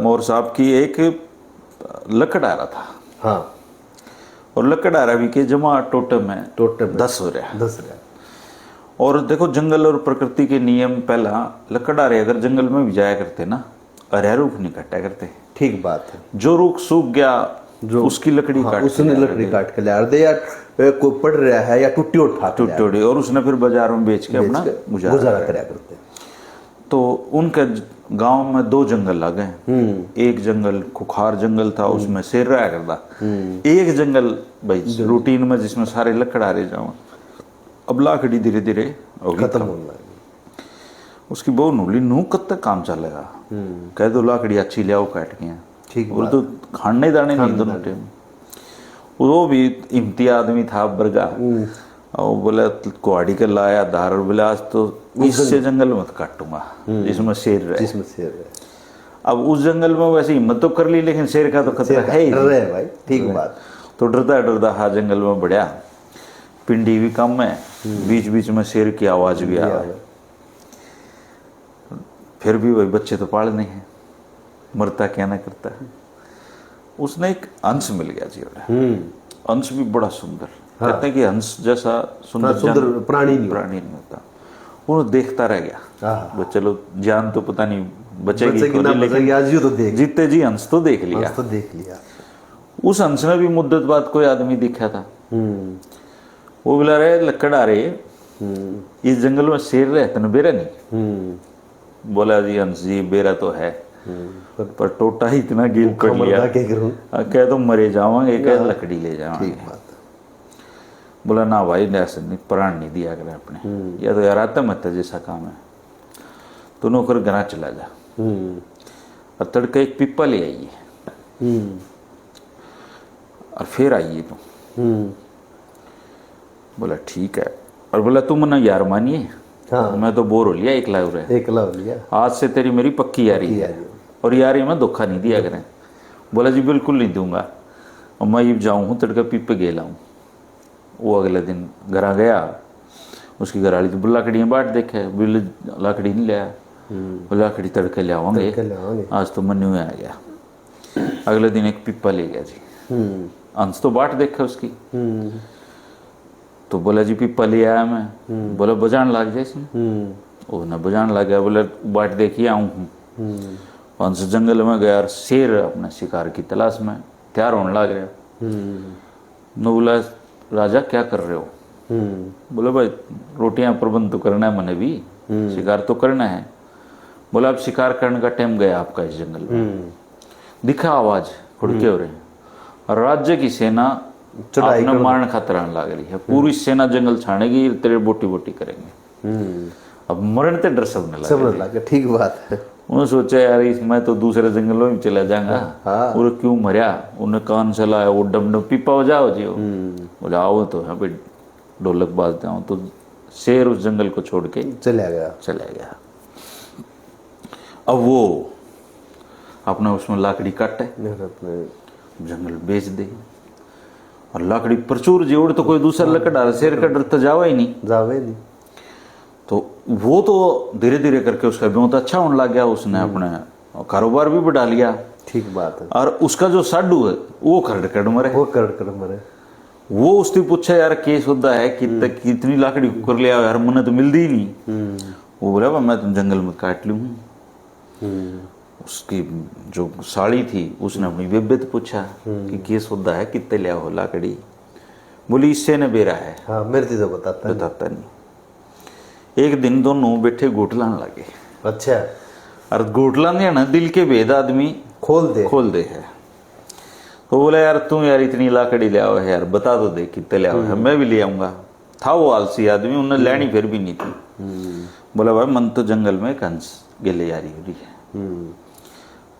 मोर साहब की एक लकड़हारा था। हाँ। और लकड़हारा भी के जमा टोटम है, टोटम 10 हो रहा है। 10 रहा। और देखो जंगल और प्रकृति के नियम, पहला लकड़हारे अगर जंगल में भी जाया करते ना, अरे रूख नहीं काटा करते। ठीक बात है। जो रूख सूख गया जो उसकी लकड़ी हाँ, काट उसने लकड़ी काट के ले दे, या कोई पड़ रहा है या टूटी उठा टूटी, और उसने फिर बाजार में बेच के अपना गुजारा कराया करते। तो उनके गांव में 2 जंगल आ गए। एक जंगल खुखार जंगल था, उसमें शेर रहा करता। एक जंगल भाई रूटीन में जिसमें सारे लकड़हारे जाओ। अब लाकड़ी धीरे धीरे खत्म होने लगी। उसकी बहु नूली नू कब तक काम चलेगा। कह दो लाकड़ी अच्छी ले आओ काट के, ठीक और तो खाने दाने नहीं दोनों टाइम। वो भी हिम्मती आदमी था बरगा, और बोला कुहाड़ी कर लाया धार, बोला आज तो इससे जंगल मत काटूंगा जिसमें शेर रहे। अब उस जंगल में वैसे हिम्मत तो कर ली, लेकिन शेर का तो खतरा है ही भाई। ठीक बात। तो डरता डरता हाँ जंगल में बढ़िया। पिंडी भी कम है, बीच बीच में शेर की आवाज भी आ रही। फिर भी वही बच्चे तो पालने हैं, मरता क्या ना करता है। उसने एक अंश मिल गया जी। अंश भी बड़ा सुंदर। हाँ। कहते हैं कि हंस जैसा सुंदर प्राणी नहीं होता। वो देखता रह गया। वो चलो जान तो पता नहीं बचेगी लेकिन आज तो देख जीते जी हंस तो देख लिया। उस हंस में भी मुद्दत बाद कोई आदमी दिखा था। वो बोला रहे लकड़हारे इस जंगल में शेर रहते न बेरा नहीं। बोला जी हंस जी बेरा तो है, पर टोटा ही इतना गिल कर लिया, कह तो मरे जावांगे, कह लकड़ी ले जावांगे। बोला ना भाई ऐसे नहीं, प्राण नहीं दिया करे अपने, या तो यार आता मत जैसा काम है तो नौकर घरा चला जा। और तड़के एक पिप्पा ले आइए और फिर आइए तुम। बोला ठीक है। और बोला तुम ना यार मानिए। हाँ। मैं तो बोर हो लिया, एकला हो लिया। आज से तेरी मेरी पक्की यारी है, और यारी में धोखा नहीं दिया करें। बोला जी बिल्कुल नहीं दूंगा। और मैं ये जाऊँ हूँ तड़के पिप्पे गेला हूँ। वो अगले दिन घर गया, उसकी घरवाली तो लकड़ियाँ बाट देखे, बिल लकड़ी नहीं लाया। बोला लकड़ी तड़के ले आवांगे, आज तो मन में आ गया। अगले दिन एक पिप्पा ले गया जी। अंश तो बाट देखा उसकी। तो बोला जी पिप्पा ले आया मैं। बोला बजान लग जाए इसमें। वो न बजान लग गया। बोला बाट देखिए आऊँ हूँ। अंश जंगल में गया और शेर अपने शिकार की तलाश में तैयार होने लग गया। न बोला राजा क्या कर रहे हो। बोले भाई रोटियां प्रबंध तो करना है, मैंने भी शिकार तो करना है। बोला अब शिकार करने का टाइम गया आपका इस जंगल में। दिखा आवाज खुड़के हो रहे हैं, और राज्य की सेना आपने मारने खातर आने लग रही है। पूरी सेना जंगल छानेगी, तेरे बोटी बोटी करेंगे। अब मरण ते डर सबने लगा। ठीक बात है। उन्होंने सोचा यार मैं तो दूसरे जंगलों में चला जाऊंगा। और क्यों मरिया। उन्हें कान चलाया, वो डम डम पिप्पा बजाओ जी। बोला आओ तो यहाँ पे ढोलक बाजते हूँ। तो शेर उस जंगल को छोड़ के चला गया। अब वो अपने उसमें लाकड़ी काटे, जंगल बेच दे, और लाकड़ी प्रचुर जोड़ तो कोई दूसरा लकड़ा शेर का डर तो जावा ही नहीं। तो वो तो धीरे धीरे करके उसका बहुत अच्छा होने लग गया। उसने अपने कारोबार भी बढ़ा लिया। ठीक बात है। और उसका जो साडू है वो करड़ मरे। वो उससे पूछा यार केस होता है कितनी लाकड़ी कर लिया यार, मुझे तो मिलती ही नहीं। वो बोला मैं तुम जंगल में काट लूँ। उसकी जो साड़ी थी उसने अपनी बेबे से पूछा कि केस होता है कितने लिया हो लाकड़ी। बोली इससे ने बेरा है। हाँ, मेरे तो बताता नहीं। एक दिन दोनों बैठे गोटलान लगे। अच्छा। और गोटलान ना दिल के भेद आदमी खोल दे है। तो बोला यार तू यार इतनी लाकड़ी ले आओ है यार, बता दो दे कितने ले आओ है, मैं भी ले आऊंगा। था वो आलसी आदमी, उन्हें लेनी फिर भी नहीं थी। बोला भाई मन तो जंगल में कंस गेले यारी हो रही है,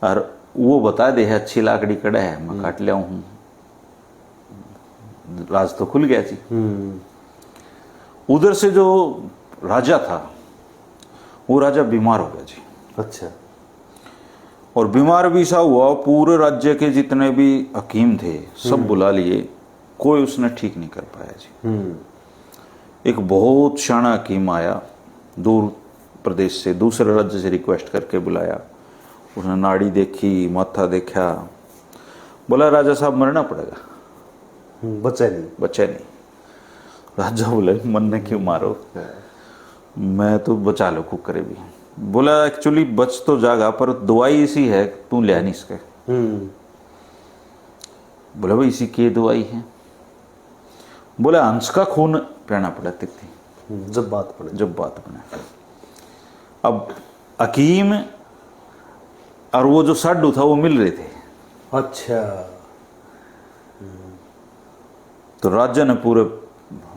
और वो बता दे है अच्छी लाकड़ी कड़ा है, मैं काट ले हूँ। राज तो खुल गया जी। उधर से जो राजा था वो राजा बीमार हो गया जी। अच्छा। और बीमार भी सा हुआ, पूरे राज्य के जितने भी हकीम थे सब बुला लिए, कोई उसने ठीक नहीं कर पाया जी। एक बहुत शाना हकीम आया दूर प्रदेश से, दूसरे राज्य से रिक्वेस्ट करके बुलाया। उसने नाड़ी देखी, माथा देखा, बोला राजा साहब मरना पड़ेगा। बचा नहीं। बचा नहीं। राजा बोले मरने क्यों मारो, मैं तो बचा लो कुकरे भी। बोला एक्चुअली बच तो जागा पर दवाई इसी है, तू ले नहीं सके। बोला भाई इसी की दवाई है। बोला हंस का खून पीना पड़ा तिथि जब बात बने। अब हकीम और वो जो साडू था वो मिल रहे थे। अच्छा। तो राजा ने पूरे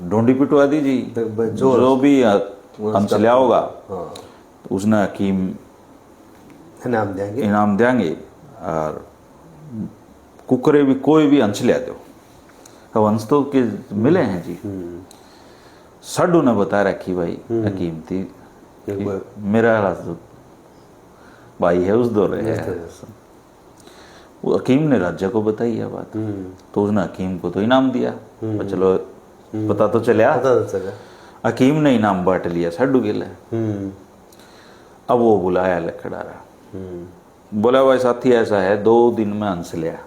ढूंढी पिटवा दी जी, जो भी हंस लिया होगा तो उसने हकीम इनाम देंगे और कुकरे भी कोई भी हंस लिया दो। अब हंस तो के मिले हैं जी। साडू ने बता रखी भाई हकीम थी मेरा भाई है उस दौरे है। वो हकीम ने राजा को बताई है बात, तो उसने हकीम को तो इनाम दिया। चलो पता तो चला। हकीम ने इनाम बांट लिया साडू के लिए। अब वो बुलाया लखड़ारा, बोला भाई साथी ऐसा है 2 दिन में हंस लिया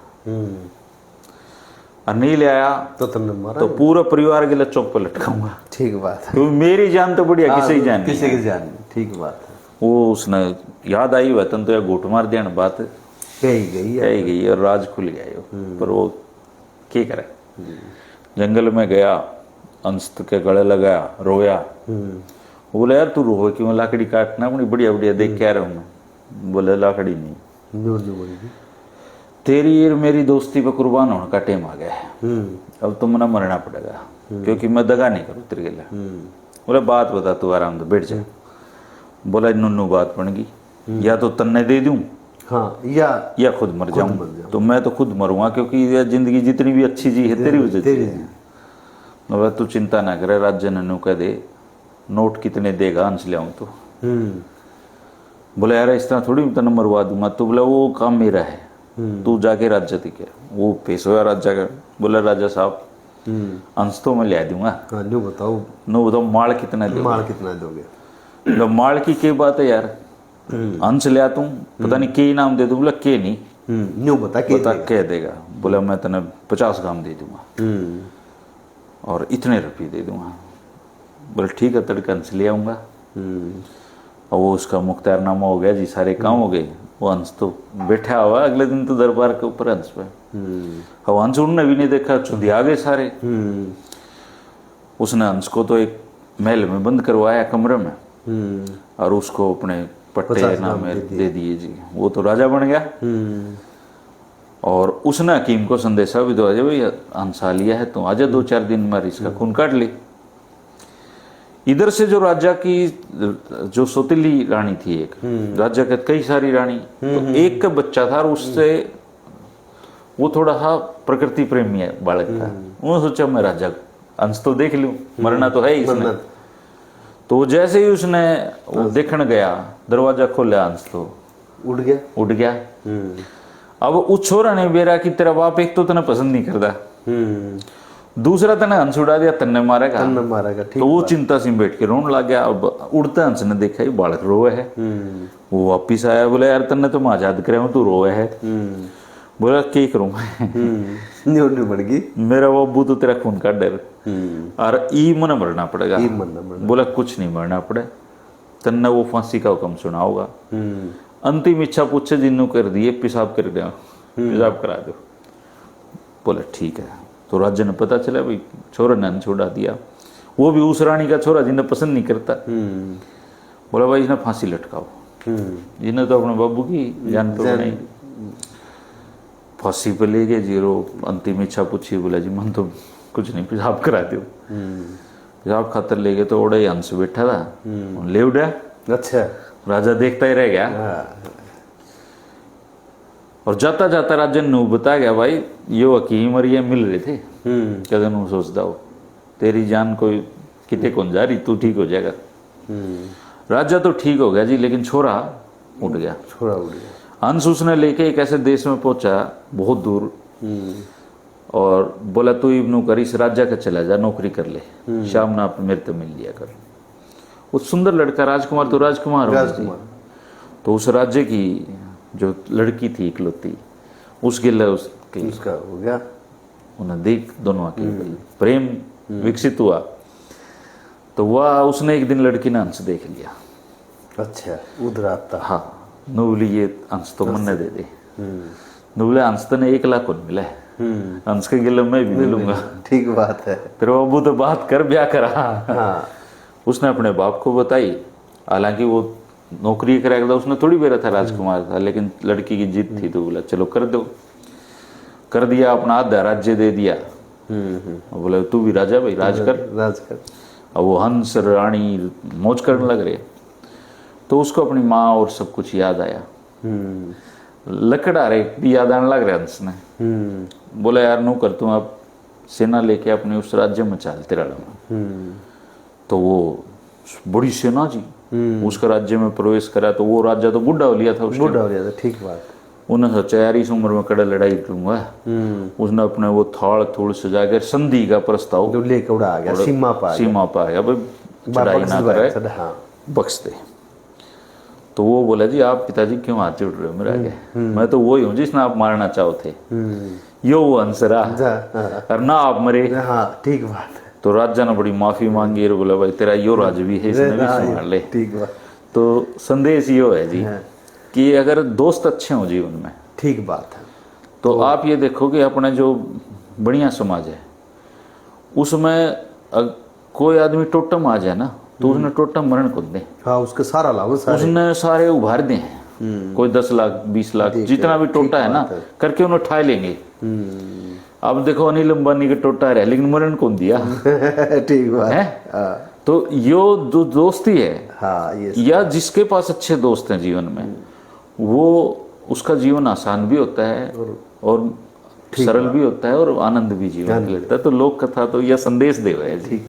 और नहीं ले आया तुमने मारा तो पूरा परिवार के लिए चौक पर लटकाऊंगा। ठीक बात है। तो मेरी जान तो बढ़िया किसी की जान किसी की जान। ठीक बात है। वो उसने याद आई वतन तो या घूट मार दिया बात कही गई और राज खुल गया यो। पर वो क्या करे, जंगल में गया, अंश के गले लगाया, रोया। बोले यार तू रो क्यों, लाकड़ी काटना अपनी बढ़िया बढ़िया देख के आ रहा हूं मैं। बोले लाकड़ी नहीं, तेरी और मेरी दोस्ती पे कुर्बान होने का टाइम आ गया है। अब तुम ना मरना पड़ेगा क्योंकि मैं दगा नहीं करूँ तेरे लिए। बोले बात बता, तू आराम से बैठ जा। बोला नुन्नू बात बन गई, या तो तन्ने दे दूं या खुद मर जाऊं। तो मैं तो खुद मरूंगा क्योंकि ये जिंदगी जितनी भी अच्छी जी है तेरी वजह से। बोला तू चिंता ना करे, राज्य नन्नू कह दे नोट कितने देगा अंश ले आऊं तो। बोला यार इस तरह थोड़ी तने मरवा दूंगा। तो बोला वो काम मेरा है, तू जाके राजा दिखे। वो पेश हुआ राजा का। बोला राजा साहब अंश तो मैं ले दूंगा। नो बताओ माल कितना दोगे। माल की क्या बात है यार, अंश ले तू पता नहीं के इनाम दे दूं। बोला के नहीं, न्यू बता क्या देगा। बोला मैं तने 50 ग्राम दे दूंगा और इतने रुपये दे दूंगा। बोले ठीक है, तड़का अंश ले आऊंगा। और वो उसका मुख्तारनामा हो गया जी, सारे काम हो गए। वो हंस तो बैठा हुआ, अगले दिन तो दरबार के ऊपर हंस पे। अब हंस उन्होंने भी नहीं देखा, चुंधी आ गए सारे। उसने हंस को तो एक महल में बंद करवाया कमरे में और उसको अपने पट्टे नाम दे दिए जी। वो तो राजा बन गया। और उसने हकीम को संदेशा भी दो, भाई हंस आ लिया है तो आजा 2-4 दिन में इसका खून काट ले। इधर से जो राजा की जो सौतीली रानी थी, एक राजा के कई सारी रानी, तो एक का बच्चा था और उससे वो थोड़ा सा प्रकृति प्रेमी है बालक था। उन्होंने सोचा मैं राजा अंश तो देख लूं, मरना तो है ही इसने। तो जैसे ही उसने वो देखने गया, दरवाजा खोला, अंश तो उड़ गया। अब उस छोरा ने बेरा कि तेरा बाप एक तो तने पसंद नहीं करता, दूसरा तने हंस उड़ा दिया, तन्ने मारेगा। तो वो चिंता से बैठ के रोने लग गया। अब उड़ते हंस ने देखा ये बालक रोए है। वो वापिस आया, बोले यार तन्ने तो मैं आजाद करे हूँ, तू रोए है। बोला क्या करूँ मेरा बाबू तो तेरा खून का डर और ई मन मरना पड़ेगा। बोला कुछ नहीं मरना पड़े, तन्ने वो फांसी का हुक्म सुना होगा। अंतिम इच्छा पूछे जिन्नू कर दिए, पेशाब कर दिया, पेशाब करा दो। बोला ठीक है। तो राजा ने पता चला भाई छोरा ने छोड़ा दिया, वो भी उस रानी का छोरा जिन्हें पसंद नहीं करता। बोला भाई इन्हें फांसी लटकाओ, जिन्हें तो अपने बाबू की जान तो बनाई। फांसी पे ले गए जीरो। अंतिम इच्छा पूछी, बोला जी मन तो कुछ नहीं, पेशाब करा दो। पेशाब खातर ले गए तो ओड़ा हंस बैठा था, ले उड़ा। अच्छा। राजा देखता ही रह गया। और जाता जाता राजा ने बता गया भाई यो हकीम और ये मिल रहे थे। कहते नू सोचता हो तेरी जान कोई किते कौन जा रही, तू ठीक हो जाएगा। राजा तो ठीक हो गया जी, लेकिन छोरा उड़ गया। हंस उसने लेके एक ऐसे देश में पहुंचा बहुत दूर, और बोला तू इब्नू कर इस राजा का चला जा, नौकरी कर ले, शाम ना मेरे तो मिल लिया कर। वो सुंदर लड़का राजकुमार तो राजकुमार। तो उस राज्य की जो लड़की थी इकलौती, उस गिले उसके उसका हो गया। उन्हें देख दोनों के प्रेम विकसित हुआ। तो वह उसने एक दिन लड़की ने अंश देख लिया। अच्छा, उधर आता। हाँ, नुबली ये अंश तो मन ने दे दे। नुबले अंश तो ने 1 लाख को मिला है, अंश के गिले मैं भी मिलूंगा। ठीक बात है। फिर वो अबू तो बात कर ब्याह करा। हाँ। उसने अपने बाप को बताई, हालांकि वो नौकरी करेगा था, उसने थोड़ी बेरा था राजकुमार था, लेकिन लड़की की जिद थी तो बोला चलो कर दो। कर दिया, अपना आधा राज्य दे दिया। बोले तू भी राजा भाई, राज कर। अब वो हंस रानी मौज करने लग रहे। तो उसको अपनी माँ और सब कुछ याद आया। लकड़ा रे भी याद आने लग रहा हंस ने। बोला यार नू कर, तू अब सेना लेके अपने उस राज्य में चल तेरा में। तो वो बड़ी सेना जी उसका राज्य में प्रवेश करा। तो वो राजा तो बुढ़ा हो लिया था, बुढ़ा हो गया था। ठीक बात। उन्हें सोचा यार इस उम्र में कड़ा लड़ाई करूंगा। उसने अपने वो थाल थूल सजा कर संधि का प्रस्ताव तो लेकर उड़ा आ गया, सीमा पर आ गया भाई, चढ़ाई ना करे, हाँ। बख्श दे। तो वो बोला जी आप पिताजी क्यों हाथ जोड़ रहे हो मेरे आगे, मैं तो वही हूँ जिसने आप मारना चाहो थे। यो वो अंसरा और ना आप मरे। हाँ, ठीक बात है। तो राजा ने बड़ी माफी मांगी और बोला भाई तेरा यो राज भी है, इसने भी संभाल ले। ठीक बात। तो संदेश यो है जी कि अगर दोस्त अच्छे हो जीवन में, ठीक बात है, तो आप ये देखो कि अपने जो बढ़िया समाज है उसमें कोई आदमी टोटम आ जाए ना तो उसने टोटम मरण को दे। हाँ, उसके सारा लाभ उसने सारे उभार दे। कोई 10 लाख 20 लाख जितना भी टोटा है ना करके उन्हें उठा लेंगे। अब देखो अनिल अंबानी का टोटा रहा लेकिन मरण कौन दिया। ठीक बात है। तो यो जो दोस्ती है, हाँ, ये या जिसके पास अच्छे दोस्त हैं जीवन में, वो उसका जीवन आसान भी होता है और सरल भी होता है और आनंद भी जीवन लगता है। तो लोक कथा तो यह संदेश दे है जी।